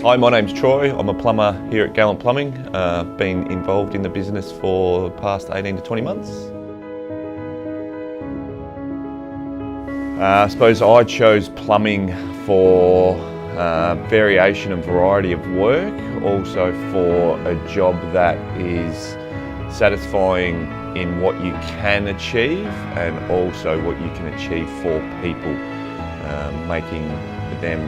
Hi, my name's Troy. I'm a plumber here at Gallant Plumbing. Been involved in the business for the past 18 to 20 months. I suppose I chose plumbing for variation and variety of work, also for a job that is satisfying in what you can achieve and also what you can achieve for people, making them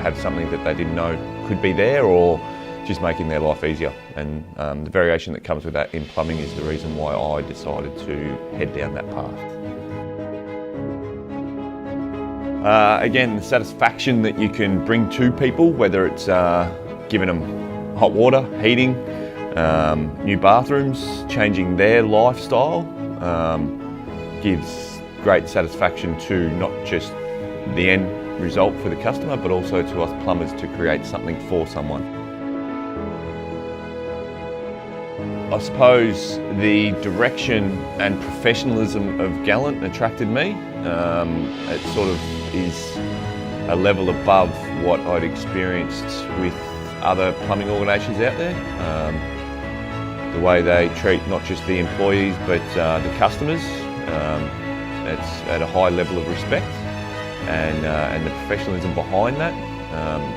have something that they didn't know could be there, or just making their life easier. And the variation that comes with that in plumbing is the reason why I decided to head down that path. Again, the satisfaction that you can bring to people, whether it's giving them hot water, heating, new bathrooms, changing their lifestyle, gives great satisfaction to not just the end result for the customer, but also to us plumbers to create something for someone. I suppose the direction and professionalism of Gallant attracted me. It sort of is a level above what I'd experienced with other plumbing organisations out there. The way they treat not just the employees but the customers, it's at a high level of respect. And the professionalism behind that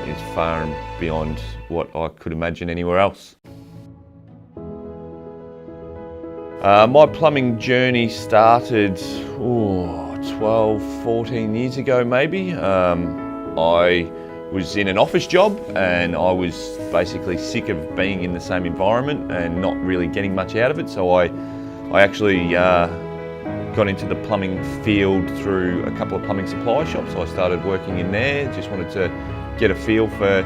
is far and beyond what I could imagine anywhere else. My plumbing journey started 12, 14 years ago maybe. I was in an office job and I was basically sick of being in the same environment and not really getting much out of it, so I actually got into the plumbing field through a couple of plumbing supply shops. I started working in there, just wanted to get a feel for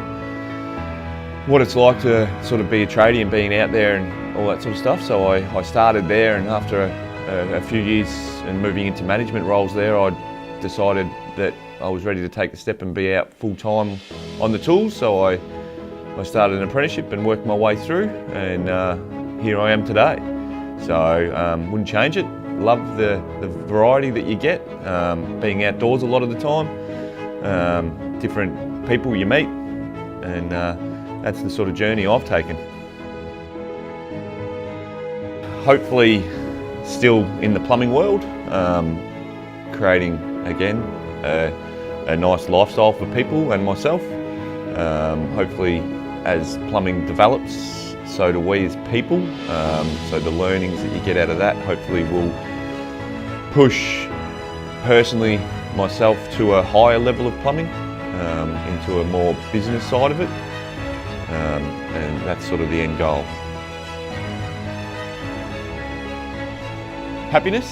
what it's like to sort of be a tradie and being out there and all that sort of stuff. So I started there, and after a few years and moving into management roles there, I decided that I was ready to take the step and be out full time on the tools. So I started an apprenticeship and worked my way through, and here I am today. So wouldn't change it. Love the variety that you get, being outdoors a lot of the time, different people you meet, and that's the sort of journey I've taken. Hopefully still in the plumbing world, creating again a nice lifestyle for people and myself. Hopefully as plumbing develops, so do we as people. So the learnings that you get out of that hopefully will push personally myself to a higher level of plumbing, into a more business side of it, and that's sort of the end goal. Happiness,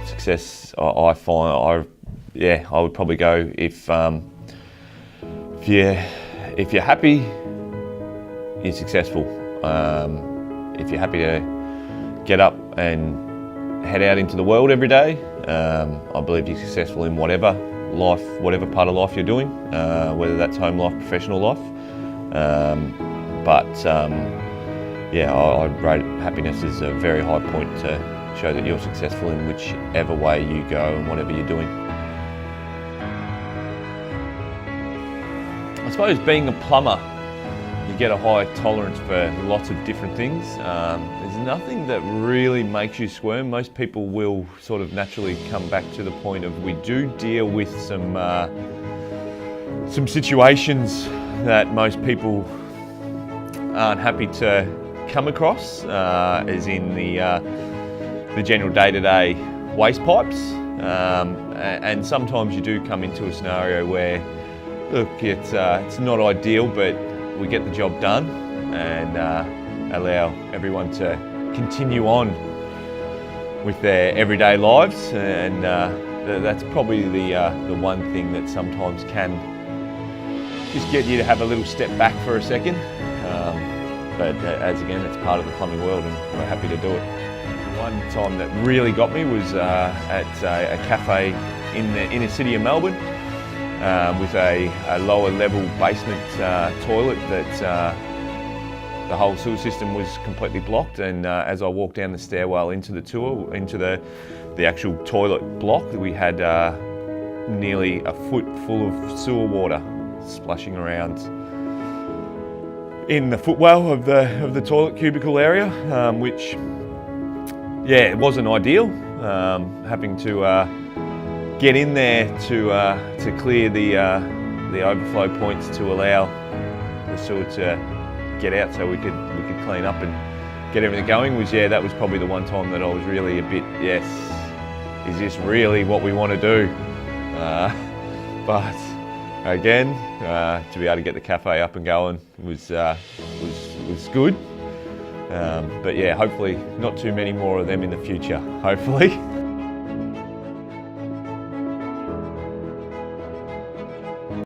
success. I find I would probably go if you're happy, you're successful. If you're happy to get up and head out into the world every day, I believe you're successful in whatever part of life you're doing, whether that's home life, professional life. I rate happiness as a very high point to show that you're successful in whichever way you go and whatever you're doing. I suppose being a plumber, you get a high tolerance for lots of different things. There's nothing that really makes you squirm. Most people will sort of naturally come back to the point of, we do deal with some situations that most people aren't happy to come across, as in the general day-to-day waste pipes. And sometimes you do come into a scenario where, look, it's not ideal, but we get the job done and allow everyone to continue on with their everyday lives, and that's probably the one thing that sometimes can just get you to have a little step back for a second. But as again, it's part of the plumbing world and we're happy to do it. One time that really got me was at a cafe in the inner city of Melbourne, with a lower level basement toilet that the whole sewer system was completely blocked, and as I walked down the stairwell into the actual toilet block, we had nearly a foot full of sewer water. splashing around in the footwell of the toilet cubicle area, which, yeah, it wasn't ideal. Having to get in there to clear the overflow points to allow the sewer to get out, so we could clean up and get everything going. That was probably the one time that I was really a bit, yes, is this really what we want to do? But again, to be able to get the cafe up and going was good. But yeah, hopefully not too many more of them in the future, hopefully.